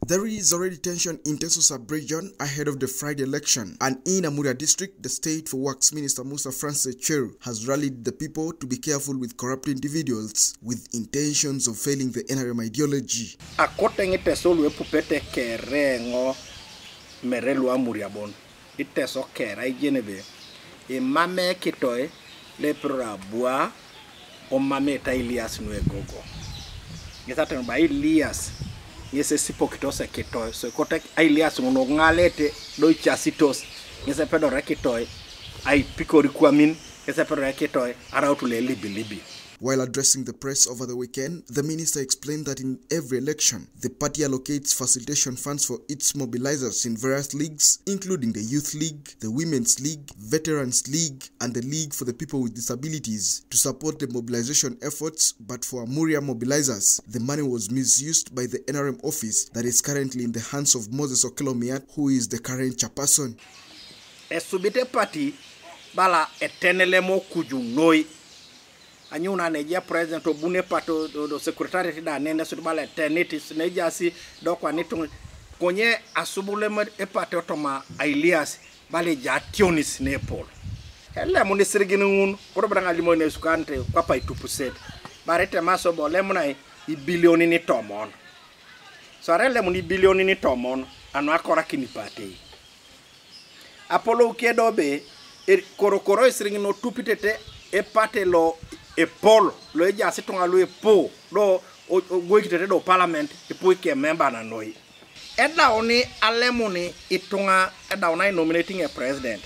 There is already tension in Teso sub-region ahead of the Friday election, and in Amuria district, the State for Works Minister Musa Francis Cheru has rallied the people to be careful with corrupt individuals with intentions of failing the NRM ideology. Akoteng Teso lue pupete kerengo merelu Amuria bon. Teso kera ijenebe. E mame kitoe le prabua o mame ta Elias nuegogo. Getaten ba Elias. Yese sipo kitose kitoe so kotek Elias ngono ngalete do chasitos yese pedo rekitoe ai pikori kwamin yese pedo rekitoe arautule libi. While addressing the press over the weekend, the minister explained that in every election, the party allocates facilitation funds for its mobilizers in various leagues, including the Youth League, the Women's League, Veterans League, and the League for the People with Disabilities to support the mobilization efforts, but for Amuria mobilizers, the money was misused by the NRM office that is currently in the hands of Moses Okelomiat, who is the current chairperson. Esubite party bala etenelemo kujunoi anyuna neja president obune pato do secretary da nene so bala eternity neja si do kwa nitu konye asubule e pato toma Elias bale ja tionis ne pol hele mo ne sirigini ngun ko branga limo ne sukante kwa pa 2% barete maso bole mo na i bilioni ni tomon so rele mo ni bilioni ni tomon anu akora kini pate apolo kedo be korokoro sirigini no tupitete e pate lo e pol lo eja sitonga lo e po lo go kitete do parliament e po ke member na noi eda oni alemuni itunga eda ona nominating a president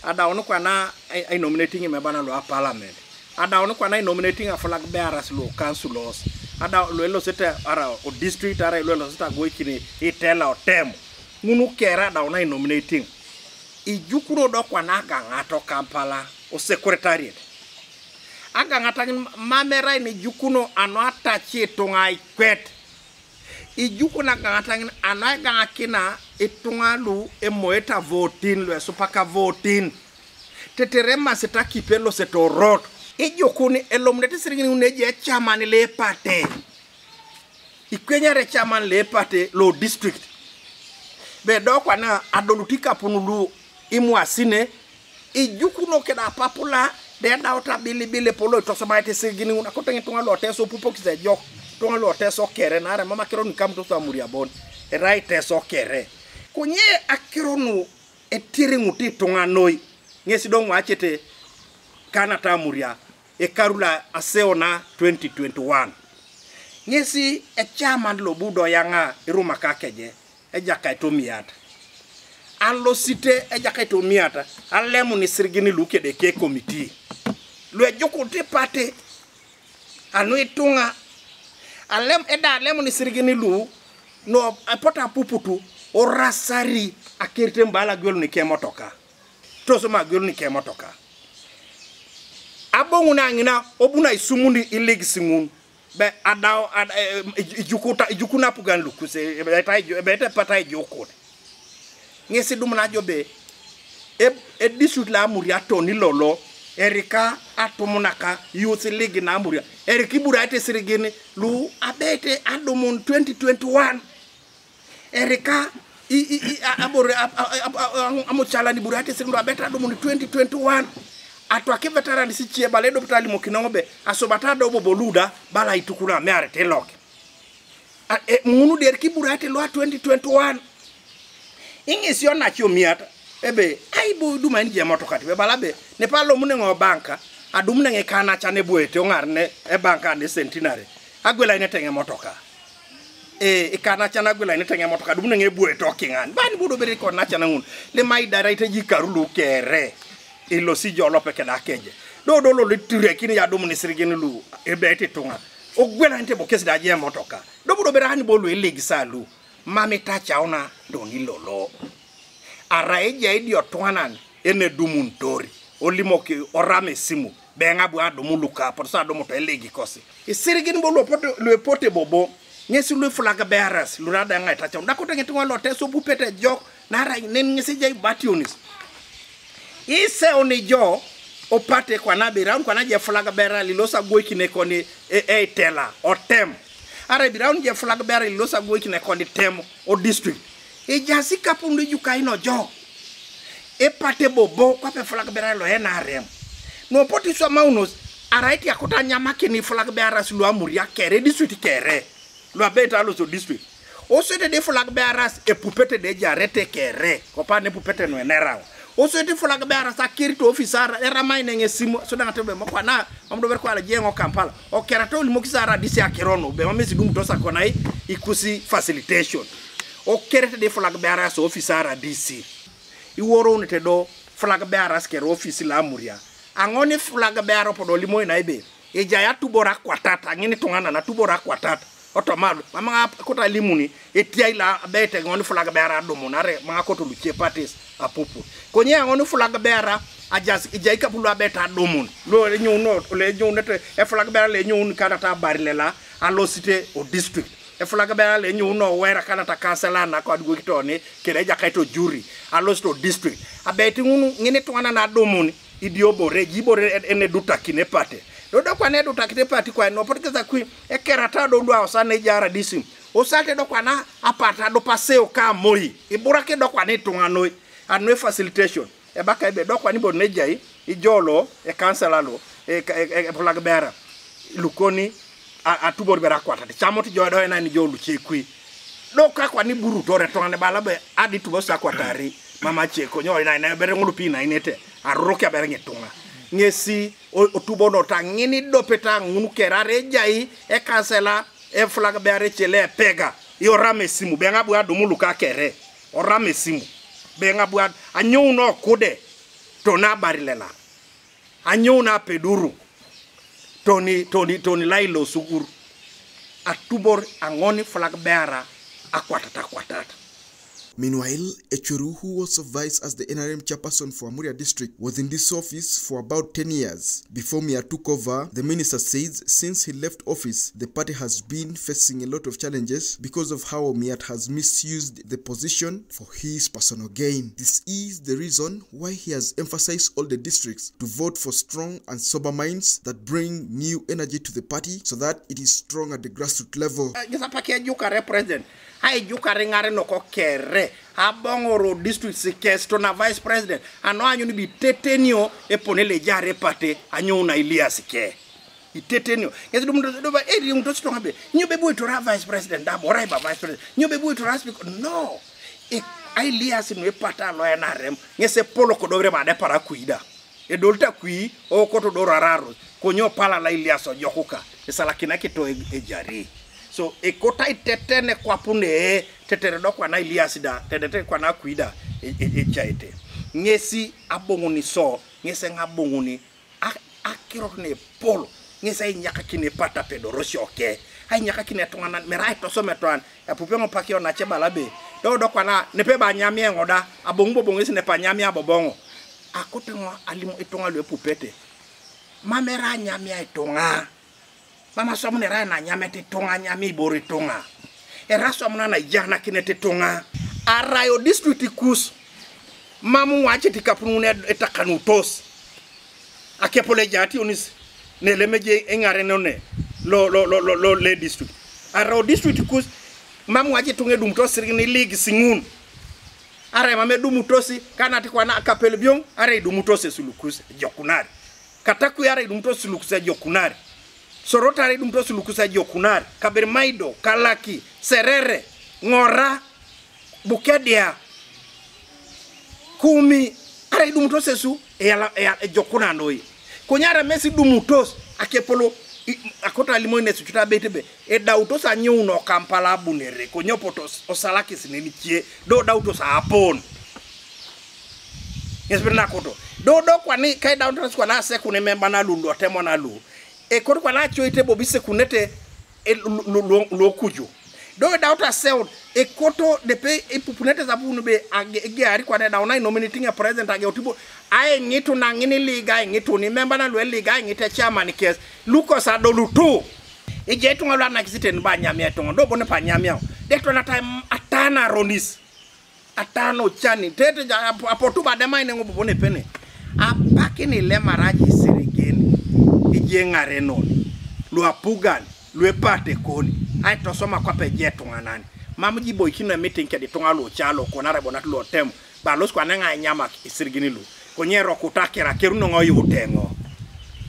ada onu kwa na I nominating a member na lo parliament ada onu kwa na nominating a flag bearers lo councilors ada lo sete ara o district ara lo sete go kini itela o tem ngunu kera da ona nominating ijukuro do kwa na gangato Kampala o secretariat aga ngatangin mamera ni jukuno anwata chitunga ikwet ijukuna ngatangin anaga ngakina itunga lu emoeta votin lu supaka votin teterema setaki pelo setorot ijukuni elomnete siringini uneje chairman le pate ikwenyare chairman le pate lo district be do kwa na adolutika punulu imwasine ijukuno keda papula de dauta bili polo to somaite sigini una ko tangi tonga lo teso pupo kise jok tonga lo teso kere na re mama kero ni kam to Amuria bon e right teso kere kunye akero no etiri nguti tonga noi ngesi don wachete kana ta Amuria e karula aseona 2021 ngesi e chairman lo budo yanga iruma kakeje e jakai to miata allo cité e jakai to miata allemu ni sirgini luke de ke committee lo jokote pate anu itunga alem ni sirgini lu no apota puputu o rasari akirte mbala gol ni kemotoka to so ma gol ni kemotoka abonguna ngina obuna isumundi ilegisingun be adaw ijukuna pugan lukuse beta pata jokote ngesi dumna jobe e disut la Amuria toni lolo Erika atomunaka Youth League na Amuria Eriki burate sirigini lu abete adomon 2021 Erika amuchala ni burate sirigini abete adomon 2021 atwake veterani si chie baledo bitali mokinongbe asobata do boluda bala itukuna meare teloke munu deriki burate lo 2021 ingesi ona chiomiata ebe aibu duma nje motokati be balabe ne palo munengo banka adum nenge kana chane buete ongarne e banka ne centenary agwela ine tenge motoka kana chana agwela ine tenge motoka dum nenge buete okingan bani budo beri ko na chana ngun le mai daraite jikarulu kere ilo si jolo peke da keje do lo liture kini ya dum ne sirigeni lu ebe ete tonga ogwela nte bokesi da je motoka do budo beri hani bolu elegi salu mami tacha ona do ni lolo araeja idio twanan ene dumuntori olimoki orame simu benga bu adomu luka porsa adomu to elegi kosi isirigin bo lo pote bobo nyesi lu flag bearers lu rada ngai tacha ndako tenge twa lo teso bu pete jok na ra nen ngesi jay bationis ise oni jo opate kwa na biran kwa na je flag bearer lilosa goiki ne koni tela otem Are biraun je flag bearer lo sa go kine kondi temo o district. E jasi kapundu juka ino jo. E pate bobo kwa pe flag bearer lo ena rem. No poti so maunos araiti akota nyama kini flag bearers lo amuria kere district kere. Lo abeta lo so district. O so de flag bearers e pupete de jarete kere. Kopa ne pupete no enera. O so de flag bearers akiri to officer era maine ngesimo so da tebe mo kwa na amdo ber kwa la jengo Kampala. O kera to limo kisara disi akirono be mamesi dum to sakona ikusi facilitation. O kerete de flag bearers officer DC. Iworo ne tedo flag bearers kere office la amuria. Angoni flag bearer podo limo ina ibe. Eja ya tubora kwatata ngini tungana na tubora kwatata. Otomado mama kota limuni etia ila bete ngoni flag bearer domonare mama koto luche parties apupu. Konye ngoni flag bearer ajas ijaika pulu abeta domon. Lo le nyuno le nyunete e flag bearer le nyun kana ta barilela alo cité au district. E flag bearer le nyuno wera kana ta kansela na kwa dugo kitone kereja kaito jury alo cité au district. Abeti ngunu ngini tungana na domon idiobo regibore ene duta kine pate. Dodo kwa ne duta kine pate kwa no potikeza kui e kerata do dwa osane jara disim. Osate do kwa na apata do paseo ka moi. Ibura ke do kwa ne tungano anwe facilitation. E baka ibe do kwa ni bonejai ijolo e kansela lo e flag bearer lukoni atubor bera kwata chamoti jodo ena ni jolu chekui do kwa ni buru tore tongane bala be adi tubo sa kwatari mama cheko nyo ina bere ngulu pina inete aroke bere ngetunga ngesi otubo no tangini do peta ngunu kerare jai e kansela e flag bearer chele pega yo rame simu benga bu adumu luka kere o rame simu benga bu anyu no kude to na barilela anyu na peduru toni lailo suguru atubor angoni flag bearer akwatata. Meanwhile, Echuru, who also vice as the NRM chairperson for Amuria district, was in this office for about 10 years. Before Mia took over, the minister says since he left office, the party has been facing a lot of challenges because of how Miat has misused the position for his personal gain. This is the reason why he has emphasized all the districts to vote for strong and sober minds that bring new energy to the party so that it is strong at the grassroots level. Hai jukare ngare no ko kere abongoro district sikesto na vice president ano anyu ni bitetenio e ponele jare pate anyu na Elias ke itetenio yesu dum do ba eri mto stonga be nyobe boy to vice president da borai ba vice president nyobe boy to speak no e Elias no e pata lo na rem ngese polo ko dobre ba de para kuida e dolta kui o ko to do rararo ko nyo pala la Elias jokuka e sala kinake to e jari. So e kota itetene kwa pune tetere do kwa na Elias da tetere kwa na kuida e chaite ngesi abongoni so ngese ngabongoni akiro ne polo ngese nyaka kine pata pedo roshoke ai nyaka kine tongana merai to so metwan apupe mo pakio na chebala be do kwa na ne pe ba nyamie ngoda abongbo bongesi ne pa nyamie abobongo akote ngo alimo itonga le pupete mamera nyamie itonga mama somune ra na nyamete tonga nyami bori tonga era somuna na jana kinete tonga arayo district kus mamu wache tikapune etakanutos akepole jati onis ne lemeje engare none lo le district arayo district kus mamu wache tunge dumtos ni league singun are mame dumutosi kana tikwana akapele biong are dumutose sulukus jokunari kataku are dumutose sulukus jokunari Sorotari dum to sulukusa jokunar Kabermaido Kalaki Serere Ngora Bukedia Kumi are dum to sesu e jokuna noi konyara mesi dum tos akepolo akota limone suchuta betebe e dautos anyu no Kampala bunere konyopotos osalaki sineni chie do dautos apon yesberna koto do kwa ni kai dautos kwa na se kune memba na lundo temo na lu e koto kwa na choite bobise kunete e lo kujo do dauta seo e koto de pe e pupunete za bunu be age ari kwa da ona nominating a president age otibo aye ngitu na ngini liga ngitu ni member na lo liga ngite chairman case Lucas adoluto e je tunga lwa na kisiten ba nyamia tongo do bone pa nyamia de to na time atana ronis atano chani tete apotu ba de mai ngo bone pene apaki ni le maraji sirigeni e je ngare non lo apugan lo pate koni ai to soma kwa pe je to nganani mam ji boy kina meeting ke di to ngalo chalo ko na rebo na lo tem ba los kwa nga nyama isirgini lu ko nyero kutakira keruno ngoyo utengo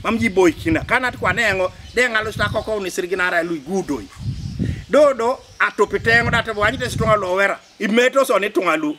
mam ji boy kina kana kwa nengo de ngalo sta ko ni sirginara lu gudoi dodo atopitengo date wanyi te stonga lo wera imeto so ni tungalu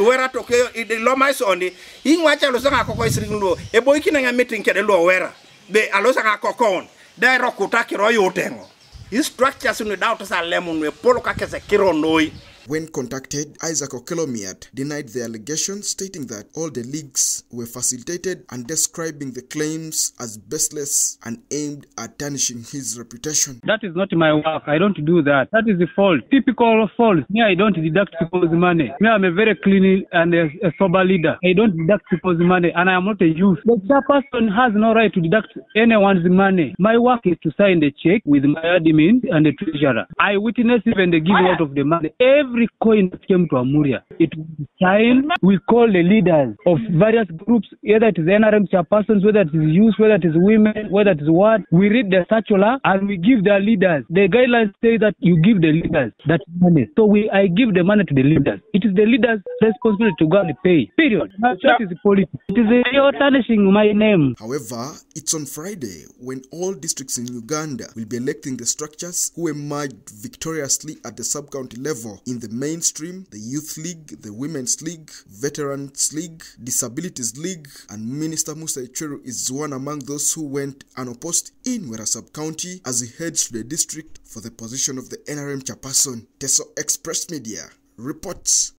wera to ke lo mai so ni ingwacha lo sanga ko isirgini e boy kina nga meeting ke de lo wera be alo sanga ko kon de ro kutakiro yo utengo is structures no doubt sa lemon we polo ka kese kiro noi. When contacted, Isaac Okelomiat denied the allegations, stating that all the leagues were facilitated and describing the claims as baseless and aimed at tarnishing his reputation. That is not my work. I don't do that. That is the fault. Typical fault. Me, I don't deduct people's money. Me, I'm a very clean and a sober leader. I don't deduct people's money and I am not a youth. The chairperson has no right to deduct anyone's money. My work is to sign the check with my admin and the treasurer. I witness even the giving out of the money. Every coin that came to Amuria, it was signed. We call the leaders of various groups, whether it is NRM chairpersons, whether it is youth, whether it is women, whether it is what. We read the circular and we give the leaders. The guidelines say that you give the leaders that money. So I give the money to the leaders. It is the leaders' responsibility to go and pay. Period. That is the policy. It is tarnishing my name. However, it's on Friday when all districts in Uganda will be electing the structures who emerged victoriously at the sub-county level in the mainstream, the Youth League, the Women's League, Veterans League, Disabilities League, and Minister Musa Icheru is one among those who went unopposed in Wera Sub-County as he heads to the district for the position of the NRM chairperson. Teso Express Media reports.